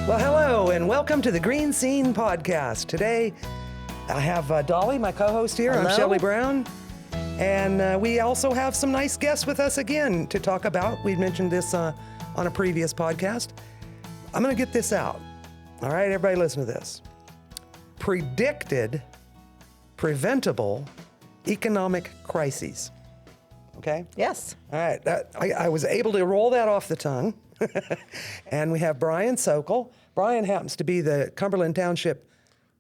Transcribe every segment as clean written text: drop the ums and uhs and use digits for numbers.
Well, hello, and welcome to the GreeneScene Podcast. Today, I have Dolly, my co-host here. Hello. I'm Shelly Brown. And we also have some nice guests with us again to talk about. We mentioned this on a previous podcast. I'm going to get this out. All right, everybody listen to this. Predicted, preventable economic crises. Okay? Yes. All right, I was able to roll that off the tongue. And we have Brian Sokol. Brian happens to be the Cumberland Township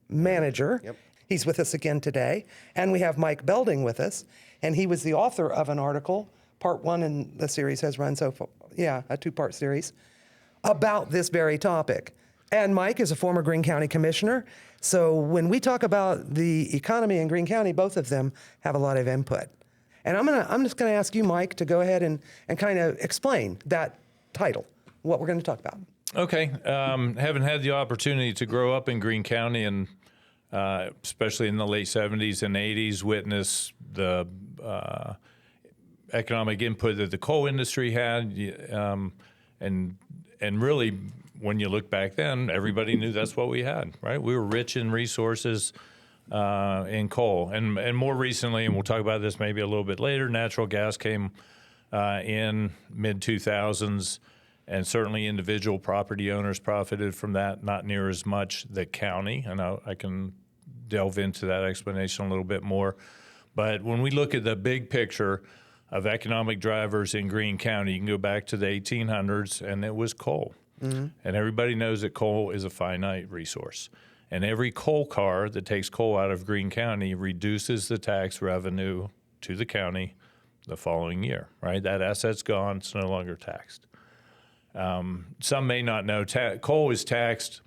Manager. Yep. He's with us again today. And we have Mike Belding with us. And he was the author of an article. Part one in the series has run so far. Yeah, a two-part series about this very topic. And Mike is a former Greene County commissioner. So when we talk about the economy in Greene County, both of them have a lot of input. And I'm just going to ask you, Mike, to go ahead and kind of explain that title, what we're going to talk about. Okay. Having had the opportunity to grow up in Greene County and especially in the late 70s and 80s, witness the economic input that the coal industry had. And really, when you look back then, everybody knew that's what we had, right? We were rich in resources in coal. And more recently, and we'll talk about this maybe a little bit later, natural gas came in mid-2000s, and certainly individual property owners profited from that, not near as much the county. And I can delve into that explanation a little bit more. But when we look at the big picture of economic drivers in Greene County, you can go back to the 1800s, and it was coal. Mm-hmm. And everybody knows that coal is a finite resource. And every coal car that takes coal out of Greene County reduces the tax revenue to the county the following year, right? That asset's gone. It's no longer taxed. Some may not know, coal is taxed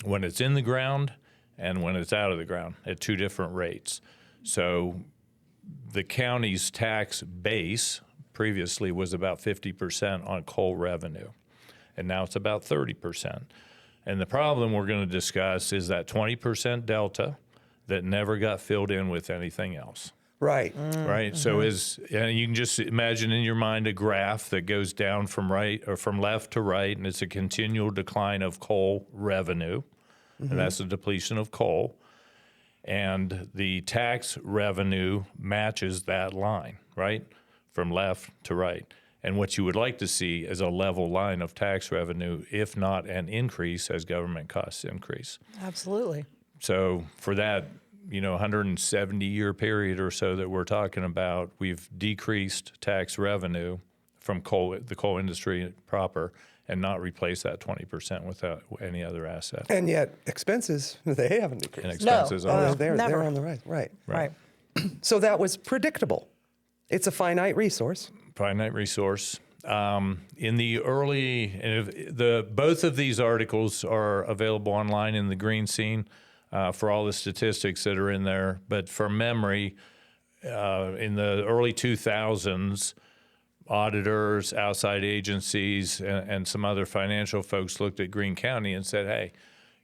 when it's in the ground and when it's out of the ground at two different rates. So the county's tax base previously was about 50% on coal revenue, and now it's about 30%. And the problem we're going to discuss is that 20% delta that never got filled in with anything else. Right. Right. Mm-hmm. So you can just imagine in your mind a graph that goes down from right or from left to right, and it's a continual decline of coal revenue, and that's the depletion of coal. And the tax revenue matches that line, right, from left to right. And what you would like to see is a level line of tax revenue, if not an increase as government costs increase. Absolutely. So for that, 170-year period or so that we're talking about, we've decreased tax revenue from the coal industry proper, and not replace that 20% without any other asset. And yet expenses, they haven't decreased. And expenses are they're on the rise. Right. So that was predictable. It's a finite resource. Finite resource. In the both of these articles are available online in the GreeneScene for all the statistics that are in there. But from memory, in the early 2000s, auditors, outside agencies, and some other financial folks looked at Greene County and said, hey,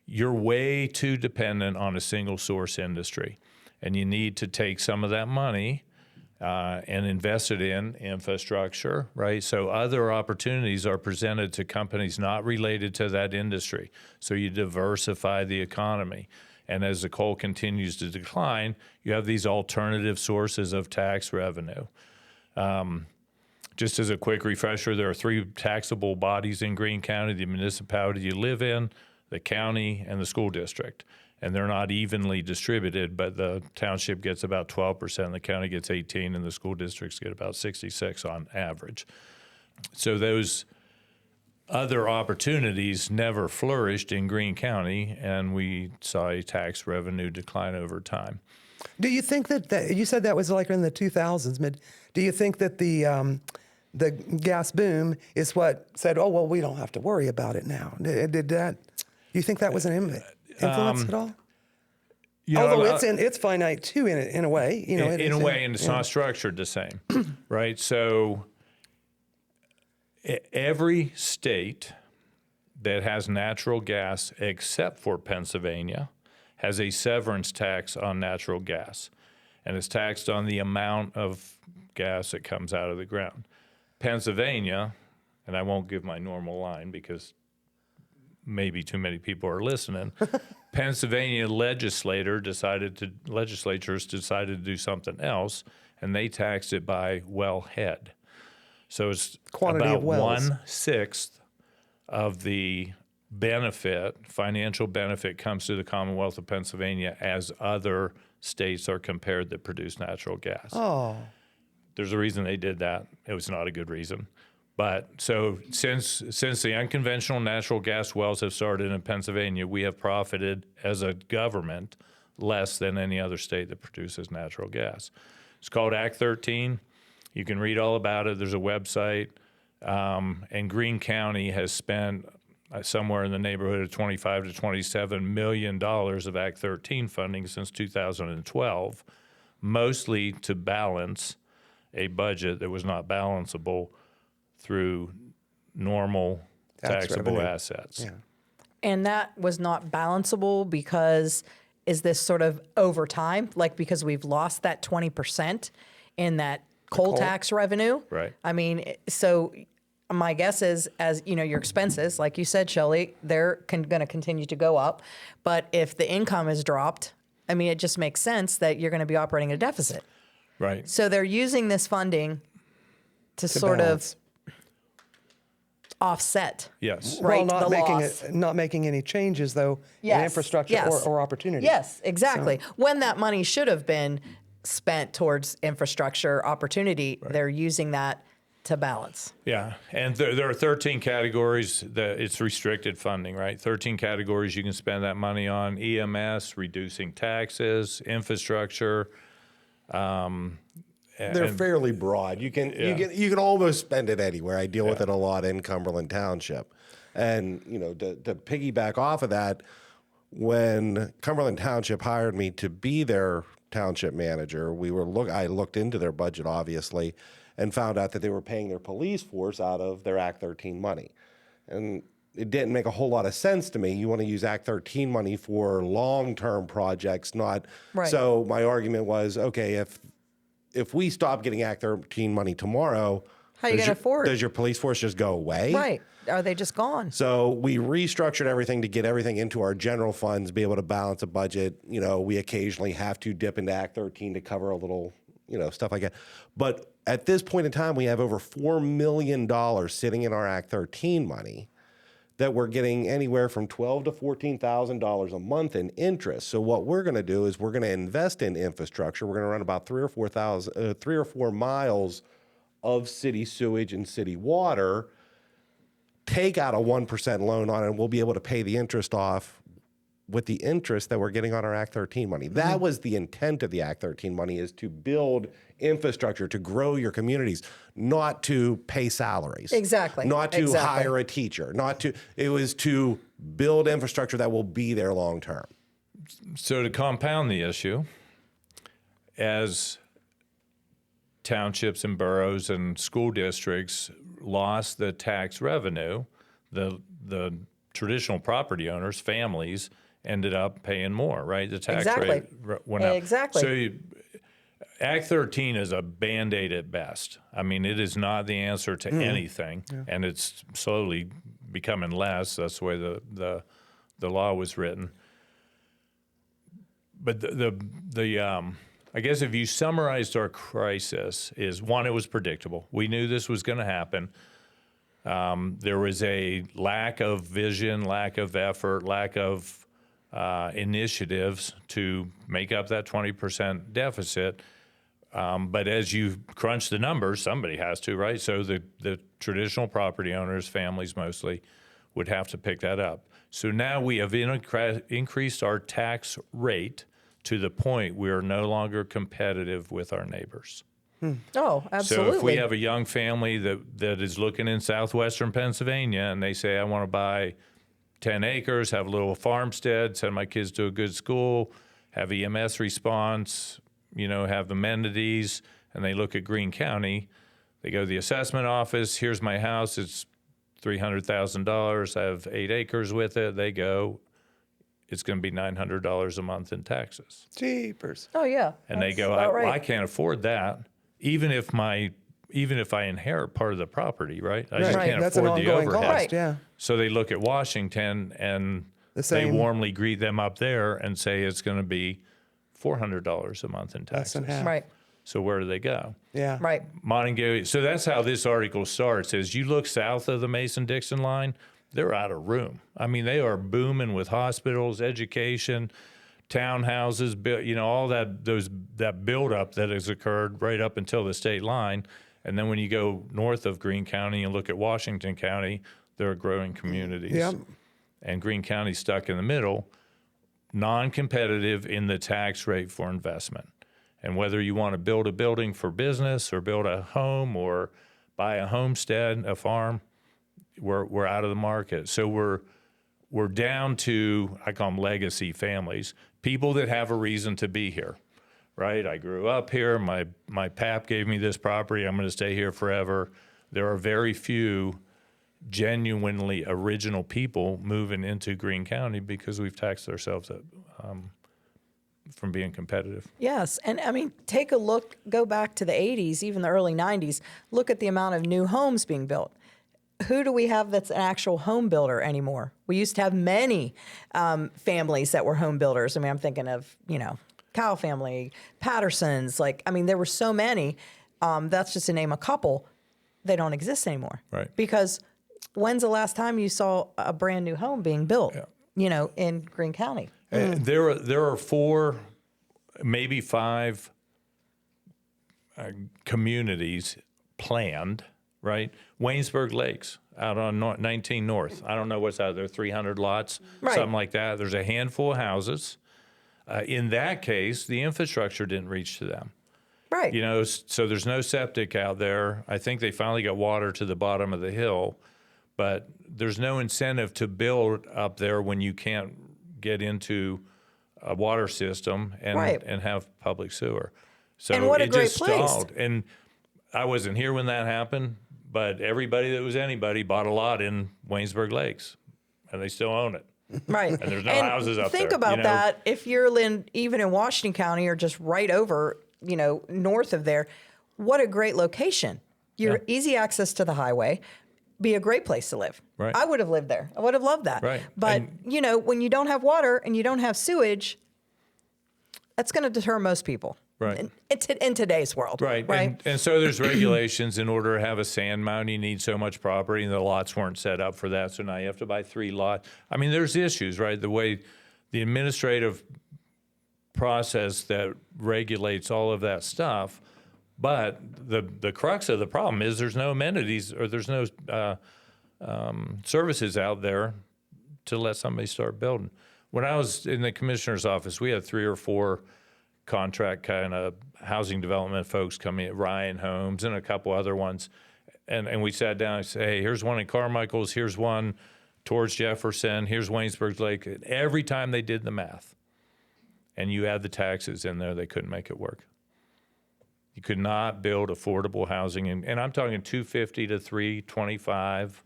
you're way too dependent on a single source industry, and you need to take some of that money and invest it in infrastructure, right? So other opportunities are presented to companies not related to that industry. So you diversify the economy. And as the coal continues to decline, you have these alternative sources of tax revenue. Just as a quick refresher, there are three taxable bodies in Greene County: the municipality you live in, the county, and the school district. And they're not evenly distributed, but the township gets about 12%, the county gets 18%, and the school districts get about 66% on average. So those other opportunities never flourished in Greene County, and we saw a tax revenue decline over time. Do you think that you said that was like in the 2000s? Do you think that the gas boom is what said, oh, well, we don't have to worry about it now? Did that? Do you think that was an influence at all? Although it's finite too in a way. In a way, and it's not structured the same, right? So every state that has natural gas, except for Pennsylvania, has a severance tax on natural gas, and it's taxed on the amount of gas that comes out of the ground. Pennsylvania, and I won't give my normal line because maybe too many people are listening. Pennsylvania legislators decided to do something else, and they taxed it by well head. So it's Quantity about of wells. 1/6 of the financial benefit comes to the Commonwealth of Pennsylvania as other states are compared that produce natural gas. Oh, There's a reason they did that. It was not a good reason. But so since the unconventional natural gas wells have started in Pennsylvania, we have profited as a government less than any other state that produces natural gas. It's called Act 13. You can read all about it. There's a website. And Greene County has spent somewhere in the neighborhood of $25 to $27 million of Act 13 funding since 2012, mostly to balance a budget that was not balanceable through normal taxable revenue. assets. Yeah. And that was not balanceable because is this sort of over time, like because we've lost that 20% in that coal tax revenue? Right. I mean, so my guess is, as you know, your expenses, like you said, Shelly, they're going to continue to go up. But if the income is dropped, I mean, it just makes sense that you're going to be operating at a deficit. Right. So they're using this funding to sort balance. of offset. Yes. Right, Well, the loss. not making any changes though in infrastructure yes. or opportunity. Yes, exactly. When that money should have been spent towards infrastructure opportunity, they're using that to balance. Yeah, and there are 13 categories that it's restricted funding, right? 13 categories you can spend that money on: EMS, reducing taxes, infrastructure. They're fairly broad. You can almost spend it anywhere. I deal with it a lot in Cumberland Township, and to piggyback off of that, when Cumberland Township hired me to be their township manager, I looked into their budget obviously, and found out that they were paying their police force out of their Act 13 money, and it didn't make a whole lot of sense to me. You want to use Act 13 money for long-term projects, not. Right. So my argument was, okay, if we stop getting Act 13 money tomorrow, How are you going to afford? Does your police force just go away? Right. Are they just gone? So we restructured everything to get everything into our general funds, be able to balance a budget. We occasionally have to dip into Act 13 to cover a little, stuff like that. But at this point in time, we have over $4 million sitting in our Act 13 money that we're getting anywhere from $12,000 to $14,000 a month in interest. So what we're going to do is we're going to invest in infrastructure. We're going to run about 3 or 4 miles of city sewage and city water, take out a 1% loan on it, and we'll be able to pay the interest off with the interest that we're getting on our Act 13 money. That was the intent of the Act 13 money, is to build infrastructure, to grow your communities, not to pay salaries. Exactly. Not to hire a teacher. It was to build infrastructure that will be there long term. So to compound the issue, as townships and boroughs and school districts lost the tax revenue, the traditional property owners, families, ended up paying more, right? The tax rate went up. Exactly. So Act 13 is a Band-Aid at best. I mean, it is not the answer to anything, and it's slowly becoming less. That's the way the law was written. But I guess if you summarized our crisis, is one, it was predictable. We knew this was going to happen. There was a lack of vision, lack of effort, lack of initiatives to make up that 20% deficit. But as you crunch the numbers, somebody has to, right? So the traditional property owners, families mostly, would have to pick that up. So now we have increased our tax rate to the point we are no longer competitive with our neighbors. Oh, absolutely. So if we have a young family that is looking in southwestern Pennsylvania and they say, I want to buy 10 acres, have a little farmstead, send my kids to a good school, have EMS response, have amenities, and they look at Greene County, they go to the assessment office, here's my house, it's $300,000, I have 8 acres with it, they go, it's going to be $900 a month in taxes. Jeepers. Oh, yeah. And they go, about well, right. I can't afford that. Even if my even if I inherit part of the property, right? I just Right. can't That's an afford the ongoing overhead. cost. Right. Yeah. So they look at Washington and The they same. warmly greet them up there and say it's going to be $400 a month in Less than taxes. half. Right. So where do they go? Yeah. Right. Montague. So that's how this article starts. As you look south of the Mason-Dixon line, they're out of room. I mean, they are booming with hospitals, education, townhouses, all that buildup that has occurred right up until the state line. And then when you go north of Greene County and look at Washington County, there are growing communities. Yep. And Greene County's stuck in the middle, non-competitive in the tax rate for investment. And whether you want to build a building for business or build a home or buy a homestead, a farm, we're out of the market. So we're down to, I call them legacy families, people that have a reason to be here, right? I grew up here. My pap gave me this property. I'm going to stay here forever. There are very few genuinely original people moving into Greene County because we've taxed ourselves up, from being competitive. Yes. And I mean, take a look, go back to the 80s, even the early 90s, look at the amount of new homes being built. Who do we have that's an actual home builder anymore? We used to have many families that were home builders. I mean, I'm thinking of, Cow family, Pattersons. There were so many. That's just to name a couple. They don't exist anymore. Right. Because when's the last time you saw a brand new home being built, in Greene County? There are 4, maybe 5 communities planned, right? Waynesburg Lakes out on 19 North. I don't know what's out there, 300 lots, Right. something like that. There's a handful of houses. In that case, the infrastructure didn't reach to them. Right. So there's no septic out there. I think they finally got water to the bottom of the hill, but there's no incentive to build up there when you can't get into a water system and Right. and have public sewer. So And what a it great just place. stalled. And I wasn't here when that happened, but everybody that was anybody bought a lot in Waynesburg Lakes, and they still own it. Right. And there's no houses up think there, about that. If you're even in Washington County or just right over, north of there, what a great location. You're easy access to the highway. Be a great place to live. Right. I would have lived there. I would have loved that. Right. But, And- when you don't have water and you don't have sewage, that's going to deter most people. Right. In today's world. Right. Right. And so there's regulations. In order to have a sand mound, you need so much property, and the lots weren't set up for that. So now you have to buy 3 lots. I mean, there's issues, right? The way the administrative process that regulates all of that stuff. But the crux of the problem is there's no amenities or there's no services out there to let somebody start building. When I was in the commissioner's office, we had 3 or 4 contract kind of housing development folks coming in, Ryan Homes and a couple other ones. And we sat down and said, hey, here's one in Carmichael's, here's one towards Jefferson, here's Waynesburg Lake. And every time they did the math and you add the taxes in there, they couldn't make it work. You could not build affordable housing. And I'm talking 250 to 325,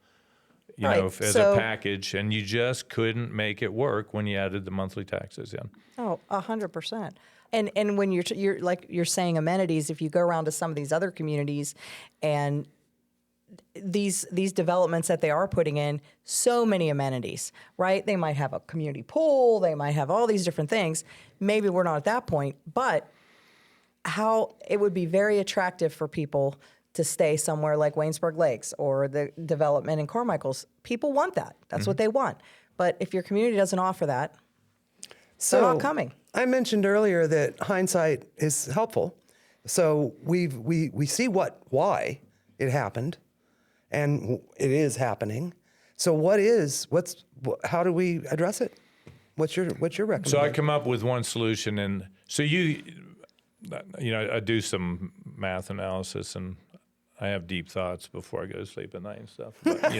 Right. As So- a package. And you just couldn't make it work when you added the monthly taxes in. Oh, 100%. And when you're like you're saying amenities, if you go around to some of these other communities and these developments that they are putting in, so many amenities, right? They might have a community pool, they might have all these different things. Maybe we're not at that point, but how it would be very attractive for people to stay somewhere like Waynesburg Lakes or the development in Carmichael's. People want that. That's what they want. But if your community doesn't offer that, they're not coming. I mentioned earlier that hindsight is helpful. So we see why it happened, and it is happening. So how do we address it? What's your recommendation? So I come up with one solution. And so I do some math analysis and I have deep thoughts before I go to sleep at night and stuff. But, that's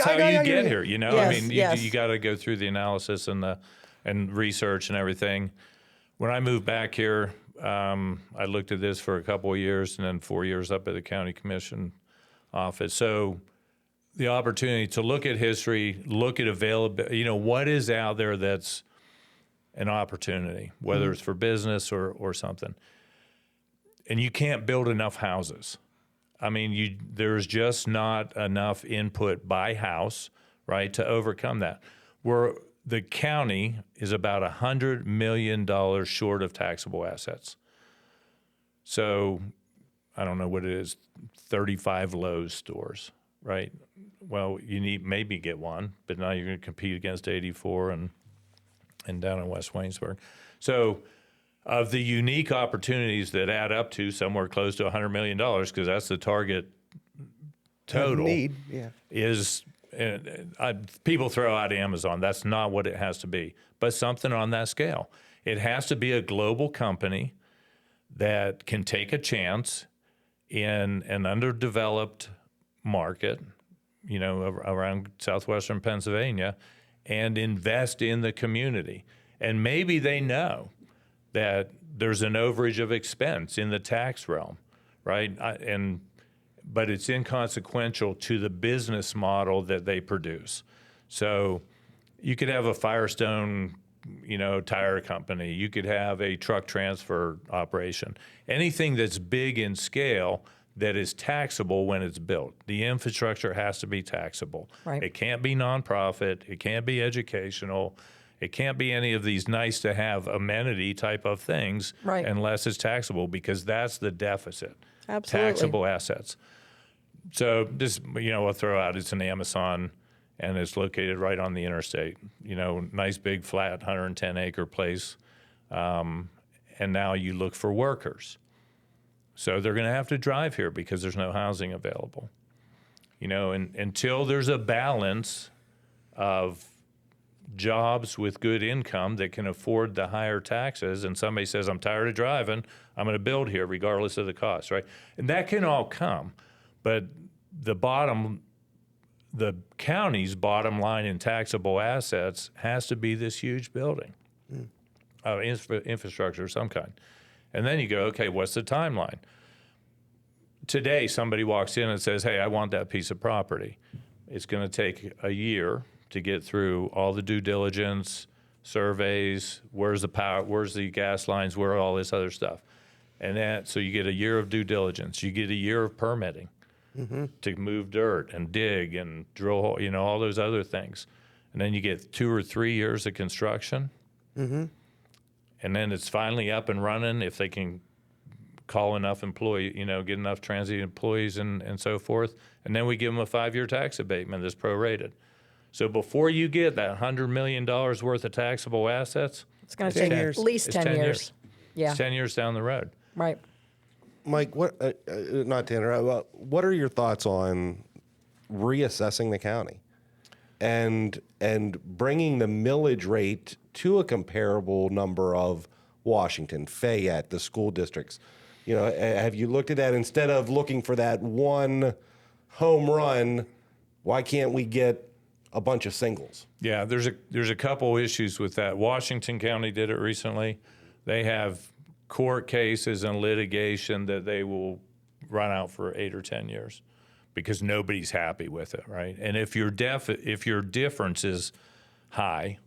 how you get here. Yes. You got to go through the analysis and research and everything. When I moved back here, I looked at this for a couple of years and then 4 years up at the county commission office. So the opportunity to look at history, look at availability, what is out there that's an opportunity, whether it's for business or something. you can't build enough houses. I mean, there's just not enough input by house, right, to overcome that. The county is about $100 million short of taxable assets. So I don't know what it is, 35 Lowe's stores, right? Well, you need maybe get one, but now you're going to compete against 84 and down in West Waynesburg. So of the unique opportunities that add up to somewhere close to $100 million, because that's the target total, Need, yeah. is people throw out Amazon. That's not what it has to be, but something on that scale. It has to be a global company that can take a chance in an underdeveloped market, you know, around southwestern Pennsylvania, and invest in the community. And maybe they know that there's an overage of expense in the tax realm, right? But it's inconsequential to the business model that they produce. So you could have a Firestone, you know, tire company. You could have a truck transfer operation. Anything that's big in scale that is taxable when it's built. The infrastructure has to be taxable. Right. It can't be nonprofit. It can't be educational. It can't be any of these nice to have amenity type of things Right. unless it's taxable, because that's the deficit. Absolutely. Taxable assets. So this, you know, I'll throw out, it's an Amazon and it's located right on the interstate, you know, nice big flat 110 acre place. And now you look for workers. So they're going to have to drive here because there's no housing available. You know, and until there's a balance of jobs with good income that can afford the higher taxes, and somebody says, I'm tired of driving, I'm going to build here regardless of the cost, right? And that can all come, but the county's bottom line in taxable assets has to be this huge building, infrastructure of some kind. And then you go, okay, what's the timeline? Today, somebody walks in and says, hey, I want that piece of property. It's going to take a year to get through all the due diligence, surveys, where's the power, where's the gas lines, where all this other stuff. And that, so you get a year of due diligence. You get a year of permitting to move dirt and dig and drill, you know, all those other things. And then you get 2 or 3 years of construction. And then it's finally up and running if they can call enough employees, you know, get enough transient employees and so forth. And then we give them a 5-year tax abatement that's prorated. So before you get that $100 million worth of taxable assets, It's going to take years. at least It's 10 10 years. years. Yeah. it's 10 years down the road. Right. Mike, what? Not to interrupt. What are your thoughts on reassessing the county, and bringing the millage rate to a comparable number of Washington, Fayette, the school districts? You know, have you looked at that instead of looking for that one home run? Why can't we get a bunch of singles? Yeah, there's a couple issues with that. Washington County did it recently. They have court cases and litigation that they will run out for 8 or 10 years because nobody's happy with it, right? And if your difference is high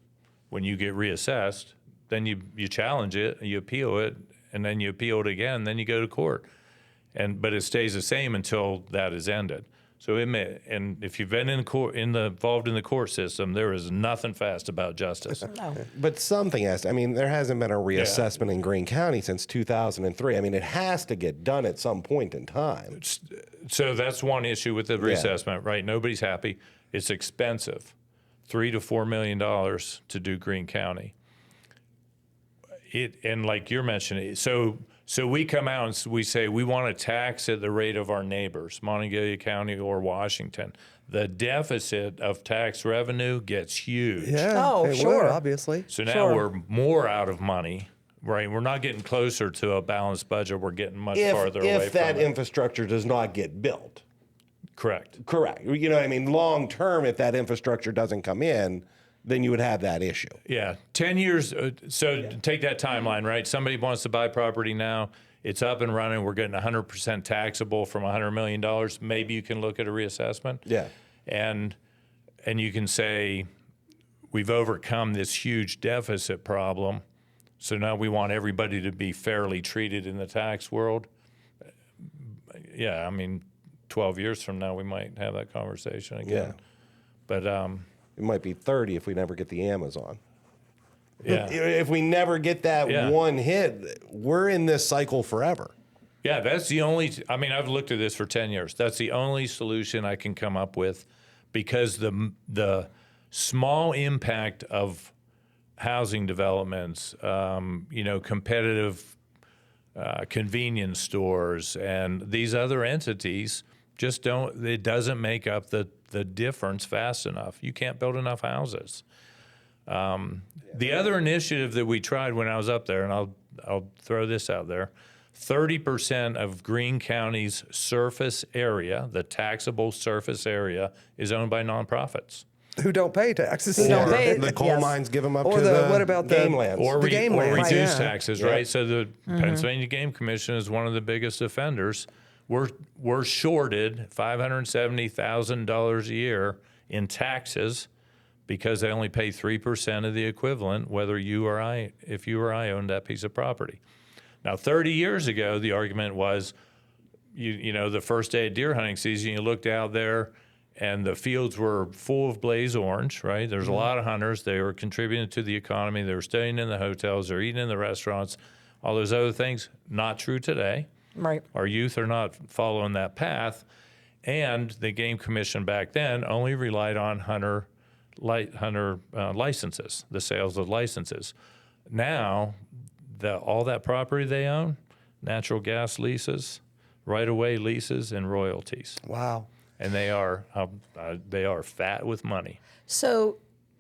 when you get reassessed, then you challenge it, you appeal it, and then you appeal it again, then you go to court. But it stays the same until that is ended. So and if you've been involved in the court system, there is nothing fast about justice. No. But something has. I mean, there hasn't been a reassessment in Greene County since 2003. I mean, it has to get done at some point in time. So that's one issue with the reassessment, right? Nobody's happy. It's expensive, $3 to $4 million to do Greene County. And like you're mentioning, so we come out and we say we want to tax at the rate of our neighbors, Monongalia County or Washington. The deficit of tax revenue gets huge. Yeah. Oh, it would, sure. obviously. So now Sure. we're more out of money, right? We're not getting closer to a balanced budget. We're getting much farther away If from that it. infrastructure does not get built. Correct. You know what I mean? Long term, if that infrastructure doesn't come in, then you would have that issue. Yeah, 10 years. Take that timeline, right? Somebody wants to buy property now. It's up and running. We're getting 100% taxable from $100 million. Maybe you can look at a reassessment. Yeah. And you can say, we've overcome this huge deficit problem. So now we want everybody to be fairly treated in the tax world. yeah, I mean, 12 years from now, we might have that conversation again. Yeah. But It might be 30 if we never get the Amazon. yeah, If we never get that Yeah. one hit, we're in this cycle forever. yeah, that's the only. I mean, I've looked at this for 10 years. That's the only solution I can come up with, because the small impact of housing developments, competitive convenience stores and these other entities just don't. It doesn't make up the difference fast enough. You can't build enough houses. The other initiative that we tried when I was up there, and I'll throw this out there, 30% of Greene County's surface area, the taxable surface area, is owned by nonprofits. Who don't pay taxes. Who don't pay- The coal Yes. mines give them up Or to the- the what about the- game lands. Or, The game or land. reduce Yeah. taxes, right? So the Pennsylvania Game Commission is one of the biggest offenders. We're shorted $570,000 a year in taxes because they only pay 3% of the equivalent, whether if you or I owned that piece of property. Now, 30 years ago, the argument was, the first day of deer hunting season, you looked out there and the fields were full of blaze orange, right? There's a lot of hunters. They were contributing to the economy. They were staying in the hotels. They're eating in the restaurants, all those other things. Not true today. Right. Our youth are not following that path. And the Game Commission back then only relied on hunter licenses, the sales of licenses. Now, all that property they own, natural gas leases, right-of-way leases, and royalties. Wow. And they are fat with money. So,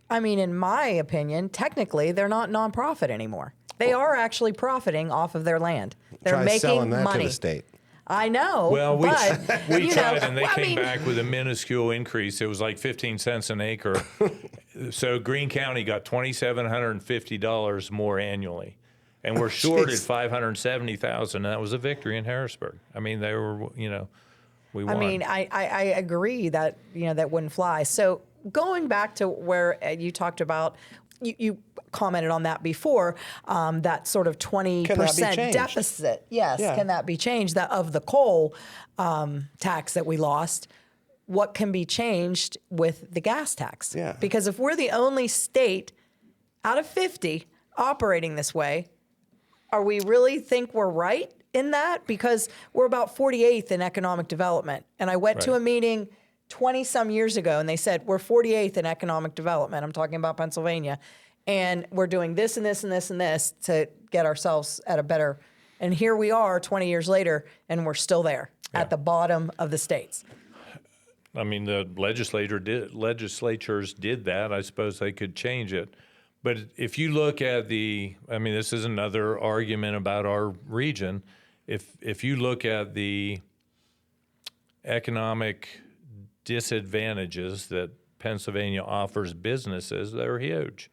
I mean, in my opinion, technically, they're not nonprofit anymore. They are actually profiting off of their land. They're Try making selling that money. to the state. I know. Well, we but, tried, and they I came mean, back with a minuscule increase. It was like 15 cents an acre. So Greene County got $2,750 more annually, and we're shorted $570,000. And that was a victory in Harrisburg. I mean, they were, we won. I mean, I agree that that wouldn't fly. So going back to where you talked about, you commented on that before, that sort of 20% changed? deficit. Yes, Yeah. can that be changed? That of the coal tax that we lost, what can be changed with the gas tax? Yeah. Because if we're the only state out of 50 operating this way, are we really think we're right in that? Because we're about 48th in economic development. And I went to Right. a meeting 20 some years ago and they said, we're 48th in economic development. I'm talking about Pennsylvania. And we're doing this and this and this and this to get ourselves at a better. And here we are 20 years later and we're still there at the bottom of the states. I mean, the legislatures did that. I suppose they could change it. But if you look at this is another argument about our region. If you look at the economic disadvantages that Pennsylvania offers businesses, they're huge.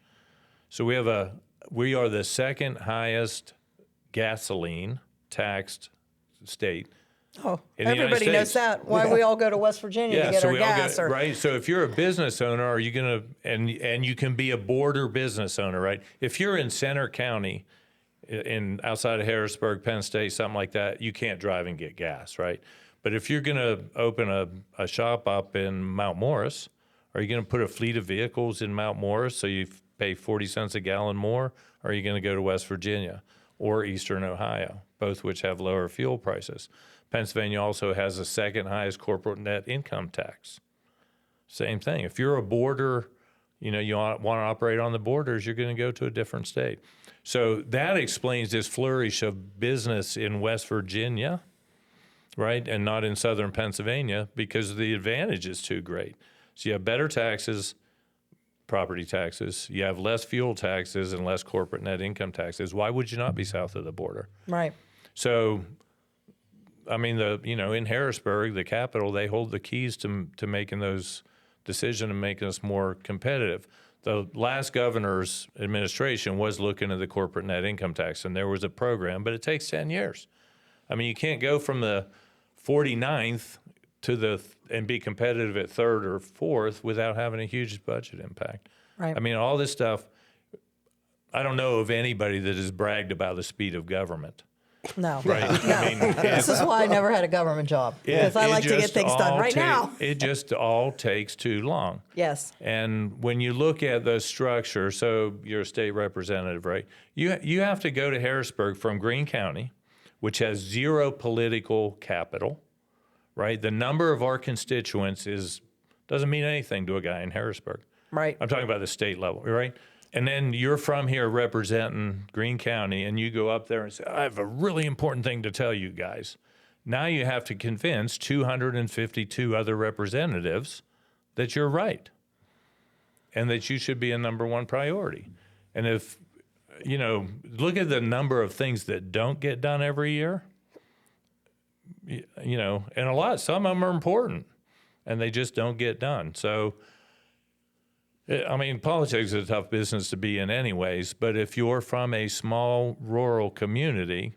So we are the second highest gasoline taxed state. Oh, in the United everybody knows States. that. Why we all go to West Virginia to get our gas. Right. So if you're a business owner, are you going to, and you can be a border business owner, right? If you're in Center County, outside of Harrisburg, Penn State, something like that, you can't drive and get gas, right? But if you're going to open a shop up in Mount Morris, are you going to put a fleet of vehicles in Mount Morris so you pay 40 cents a gallon more? Or are you going to go to West Virginia or Eastern Ohio, both which have lower fuel prices? Pennsylvania also has the second highest corporate net income tax. Same thing. If you're a border, you want to operate on the borders, you're going to go to a different state. So that explains this flourish of business in West Virginia, right, and not in southern Pennsylvania, because the advantage is too great. So you have better taxes, property taxes. You have less fuel taxes and less corporate net income taxes. Why would you not be south of the border? Right. So, I mean, in Harrisburg, the capital, they hold the keys to making those decisions and making us more competitive. The last governor's administration was looking at the corporate net income tax, and there was a program, but it takes 10 years. I mean, you can't go from the 49th and be competitive at third or fourth without having a huge budget impact. Right. I mean, all this stuff, I don't know of anybody that has bragged about the speed of government. No. Right. I mean, This is why I never had a government job, because I like to get just things done all right now. It just all takes too long. Yes. And when you look at the structure, so you're a state representative, right? You have to go to Harrisburg from Greene County, which has zero political capital, right? The number of our constituents doesn't mean anything to a guy in Harrisburg. Right. I'm talking about the state level, right? And then you're from here representing Greene County, and you go up there and say, I have a really important thing to tell you guys. Now you have to convince 252 other representatives that you're right and that you should be a number one priority. And if, look at the number of things that don't get done every year, and some of them are important, and they just don't get done. So, I mean, politics is a tough business to be in anyways, but if you're from a small rural community,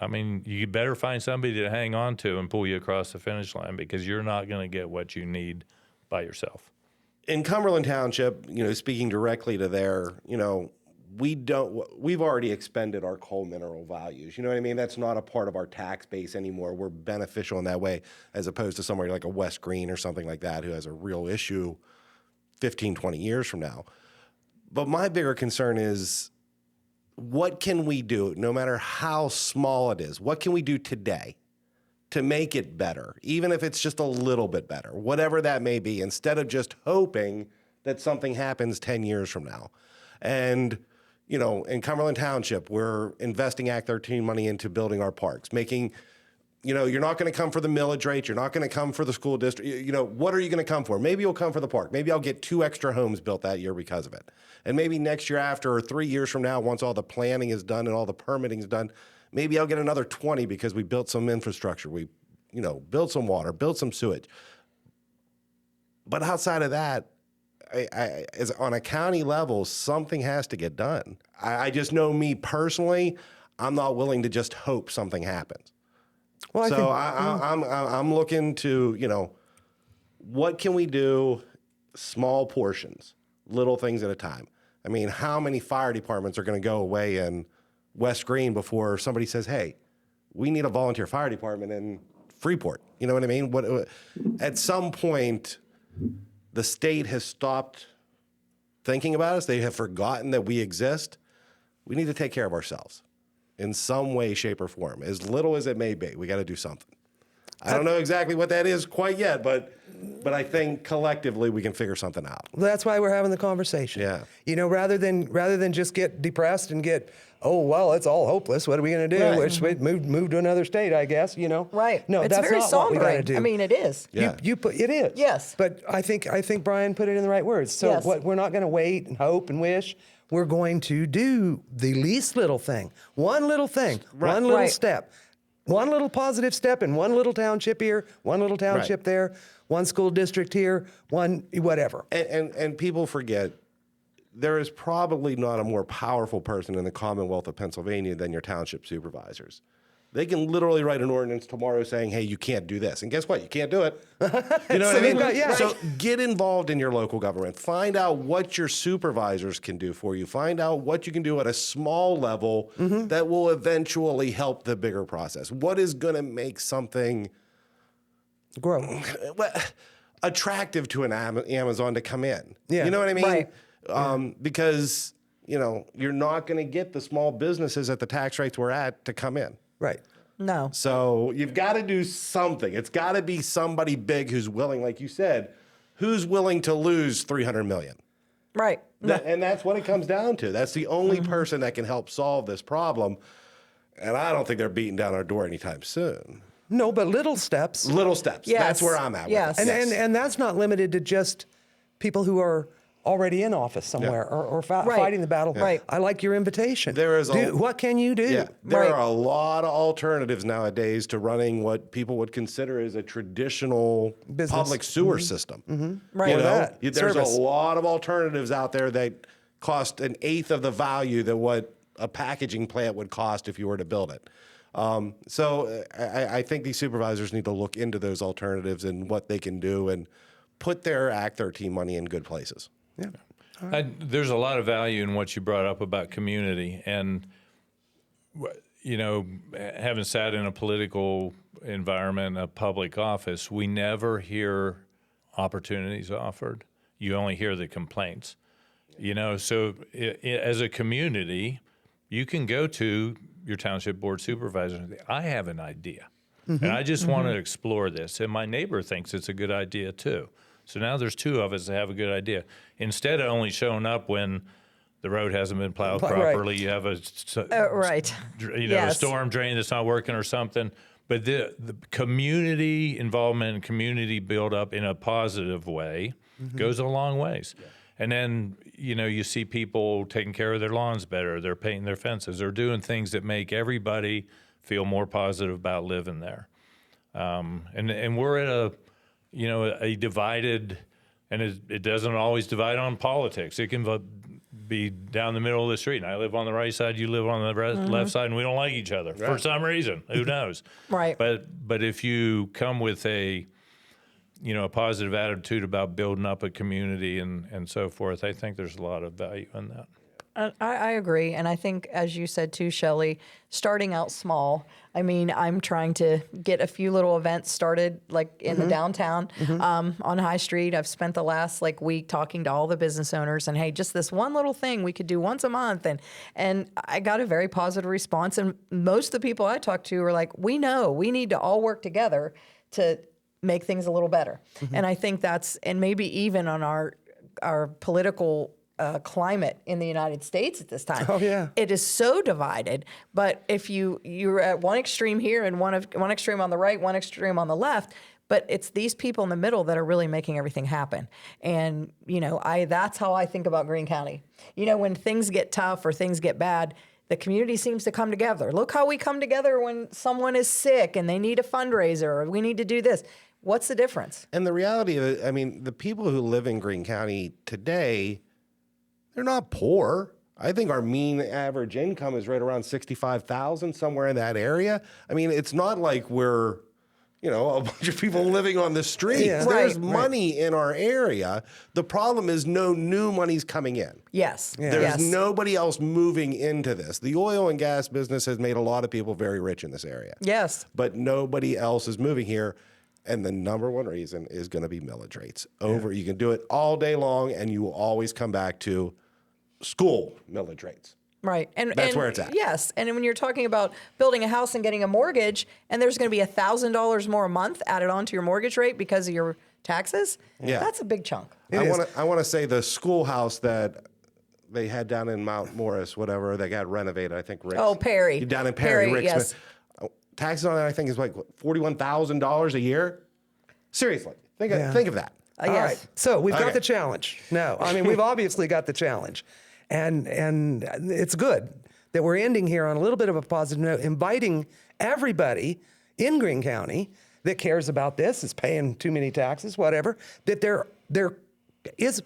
I mean, you better find somebody to hang on to and pull you across the finish line, because you're not going to get what you need by yourself. In Cumberland Township, speaking directly to there, we've already expended our coal mineral values. You know what I mean? That's not a part of our tax base anymore. We're beneficial in that way, as opposed to somewhere like a West Greene or something like that, who has a real issue 15, 20 years from now. But my bigger concern is, what can we do, no matter how small it is? What can we do today to make it better, even if it's just a little bit better, whatever that may be, instead of just hoping that something happens 10 years from now? And, in Cumberland Township, we're investing Act 13 money into building our parks, making, you're not going to come for the millage rate. You're not going to come for the school district. What are you going to come for? Maybe you'll come for the park. Maybe I'll get 2 extra homes built that year because of it. And maybe next year after, or 3 years from now, once all the planning is done and all the permitting is done, maybe I'll get another 20 because we built some infrastructure. We, built some water, built some sewage. But outside of that, as on a county level, something has to get done. I just know, me personally, I'm not willing to just hope something happens. Well, I'm looking to, what can we do? Small portions, little things at a time. I mean, how many fire departments are going to go away in West Greene before somebody says, hey, we need a volunteer fire department in Freeport? You know what I mean? At some point, the state has stopped thinking about us. They have forgotten that we exist. We need to take care of ourselves in some way, shape, or form, as little as it may be. We got to do something. I don't know exactly what that is quite yet, but I think collectively we can figure something out. That's why we're having the conversation. Yeah. Rather than just get depressed and get, oh, well, it's all hopeless. What are we going to do? Right. Move to another state, I guess. Right. No, it's that's very not sombering. what we got to do. I mean, it is. Yeah. It is. Yes. But I think Brian put it in the right words. So Yes. we're not going to wait and hope and wish. We're going to do the least little thing, one little thing, one little Right. step, one little positive step in one little township here, one little township there, one school district here, one whatever. And people forget, there is probably not a more powerful person in the Commonwealth of Pennsylvania than your township supervisors. They can literally write an ordinance tomorrow saying, hey, you can't do this. And guess what? You can't do it. You know what I mean? Yeah. So get involved in your local government. Find out what your supervisors can do for you. Find out what you can do at a small level that will eventually help the bigger process. What is going to make something Grow. attractive to an Amazon to come in? Yeah. You know what I mean? Right. Because, you're not going to get the small businesses at the tax rates we're at to come in. Right. No. So you've got to do something. It's got to be somebody big who's willing, like you said, who's willing to lose $300 million. Right. And that's what it comes down to. That's the only person that can help solve this problem. And I don't think they're beating down our door anytime soon. No, but little steps. Little steps. Yes. That's where I'm at. Yes. With it. And that's not limited to just people who are already in office somewhere or fighting the battle. Right. I like your invitation. What can you do? Yeah, there Right. are a lot of alternatives nowadays to running what people would consider as a traditional Business. public sewer system. Right. Or that. There's Service. a lot of alternatives out there that cost an eighth of the value that what a packaging plant would cost if you were to build it. So I think these supervisors need to look into those alternatives and what they can do and put their Act 13 money in good places. Yeah. There's a lot of value in what you brought up about community, and having sat in a political environment, a public office, we never hear opportunities offered. You only hear the complaints. So as a community, you can go to your township board supervisor and say, I have an idea, and I just want to explore this, and my neighbor thinks it's a good idea too. So now there's two of us that have a good idea. Instead of only showing up when the road hasn't been plowed properly, you have a a storm drain that's not working or something. But the community involvement and community build up in a positive way goes a long ways. Yeah. And then, you see people taking care of their lawns better. They're painting their fences. They're doing things that make everybody feel more positive about living there. And we're at a divided, and it doesn't always divide on politics. It can be down the middle of the street, and I live on the right side, you live on the left side, and we don't like each other for some reason. Who knows? Right. But if you come with a positive attitude about building up a community and so forth, I think there's a lot of value in that. I agree. And I think, as you said too, Shelly, starting out small. I mean, I'm trying to get a few little events started, like in the downtown on High Street. I've spent the last week talking to all the business owners, and hey, just this one little thing we could do once a month. And I got a very positive response. And most of the people I talked to were like, we know we need to all work together to make things a little better. And I think and maybe even on our political climate in the United States at this time. Oh, yeah. It is so divided. But if you're at one extreme here and one extreme on the right, one extreme on the left, but it's these people in the middle that are really making everything happen. And, that's how I think about Greene County. When things get tough or things get bad, the community seems to come together. Look how we come together when someone is sick and they need a fundraiser or we need to do this. What's the difference? And the reality of it, the people who live in Greene County today, they're not poor. I think our mean average income is right around $65,000, somewhere in that area. It's not like we're, a bunch of people living on the street. Yeah. There's money in our area. The problem is no new money's coming in. Yes. Yeah. There's nobody else moving into this. The oil and gas business has made a lot of people very rich in this area. Yes. But nobody else is moving here. And the number one reason is going to be millage rates. You can do it all day long, and you will always come back to school millage rates. Right. And that's where it's at. Yes. And when you're talking about building a house and getting a mortgage, and there's going to be $1,000 more a month added onto your mortgage rate because of your taxes, that's a big chunk. I want to say the schoolhouse that they had down in Mount Morris, whatever, that got renovated, I think Rick's. Oh, Perry. Down in Perry, Rick's. Yes. Taxes on that, I think, is like $41,000 a year. Seriously, think of that. All right. So we've got the challenge. We've obviously got the challenge. And it's good that we're ending here on a little bit of a positive note, inviting everybody in Greene County that cares about this, is paying too many taxes, whatever, that there is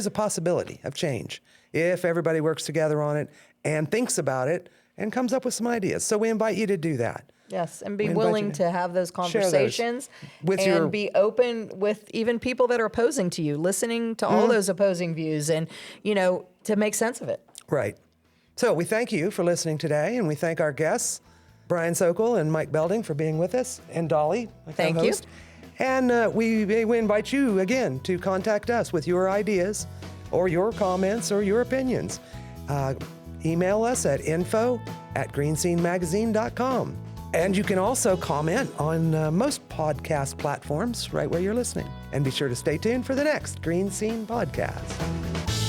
a possibility of change if everybody works together on it and thinks about it and comes up with some ideas. So we invite you to do that. Yes, and be willing to have those conversations be open with even people that are opposing to you, listening to all those opposing views and, to make sense of it. Right. So we thank you for listening today, and we thank our guests, Brian Sokol and Mike Belding, for being with us, and Dolly, my co-host. Thank you. And we invite you again to contact us with your ideas or your comments or your opinions. Email us at info@greenscenemagazine.com. And you can also comment on most podcast platforms right where you're listening. And be sure to stay tuned for the next GreeneScene Podcast.